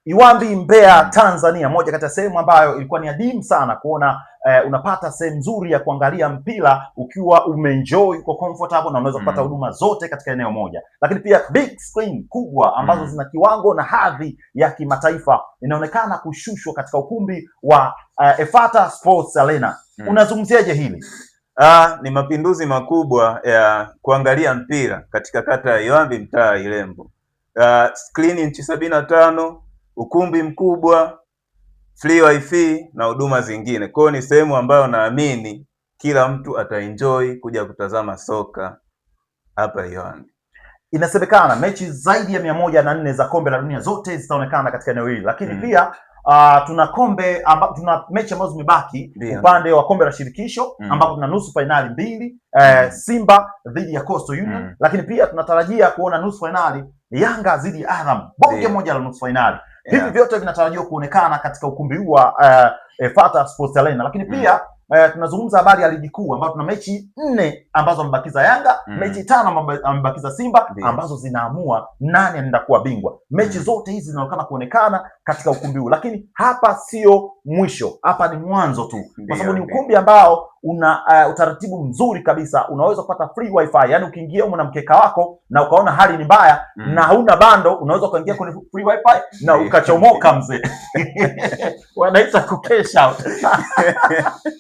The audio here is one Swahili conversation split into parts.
Iwambi Mbeya Tanzania, moja kati ya sehemu ambayo ilikuwa ni adimu sana kuona unapata sehemu nzuri ya kuangalia mpira ukiwa umeenjoy, uko comfortable na unaweza kupata huduma zote katika eneo moja. Lakini pia big screen kubwa ambazo zina kiwango na hadhi ya kimataifa inaonekana kushushwa katika ukumbi wa Efata Sports Arena. Unazungumziaje hili? Ni mapinduzi makubwa ya kuangalia mpira katika kata ya Iwambi, mtaa Ilembo. Screen inchi 75, ukumbi mkubwa, free wifi na huduma zingine. Kwa hiyo ni sehemu ambayo naamini kila mtu ataenjoy kuja kutazama soka hapa Iwambi. Inasemekana mechi zaidi ya 104 za kombe la dunia zote zitaonekana katika eneo hili, lakini pia tuna tuna mechi ambazo zimebaki upande wa kombe la shirikisho ambapo tuna nusu finali mbili, Simba dhidi ya Coastal Union, lakini pia tunatarajia kuona nusu finali Yanga dhidi ya Azam, bonge moja la nusu finali. Hivi vyote vinatarajiwa kuonekana katika ukumbi huu wa Efata Sports Arena, lakini pia tunazungumza habari ya ligi kuu ambapo tuna mechi 4 ambazo amebakiza Yanga, mechi 5 amebakiza Simba ambazo zinaamua nani anaenda kuwa bingwa. Mechi zote hizi zinaonekana kuonekana katika ukumbi huu, lakini hapa sio mwisho, hapa ni mwanzo tu, kwa sababu ni ukumbi ambao una utaratibu mzuri kabisa. Unaweza kupata free wifi, yani ukiingia huko na mkeka wako na ukaona hali ni mbaya na hauna bando, unaweza kuingia kwenye free wifi na ukachomoka mzee. Wanaita ku cash out.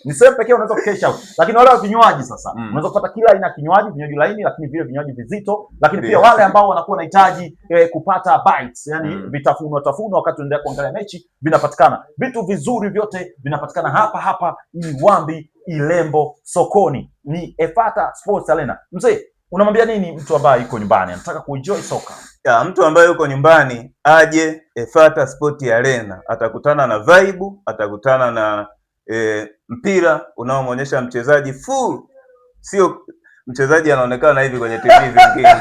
Ni sehemu pekee unaweza ku cash out. Lakini wale wa vinywaji sasa, unaweza kupata kila aina ya kinywaji, vinywaji laini, lakini vile vinywaji vizito, lakini pia wale ambao wanakuwa wanahitaji kupata bites, yani vitafuno wakati unaendelea kuangalia mechi, vinapatikana. Vitu vizuri vyote vinapatikana hapa Iwambi Ilembo sokoni. Ni Efata Sports Arena. Mzee, unamwambia nini mtu ambaye yuko nyumbani anataka kuenjoy soka? Mtu ambaye yuko nyumbani aje Efata Sports Arena, atakutana na vibe, atakutana na mpira unaomuonyesha mchezaji full, sio mchezaji anaonekana hivi kwenye TV vingine.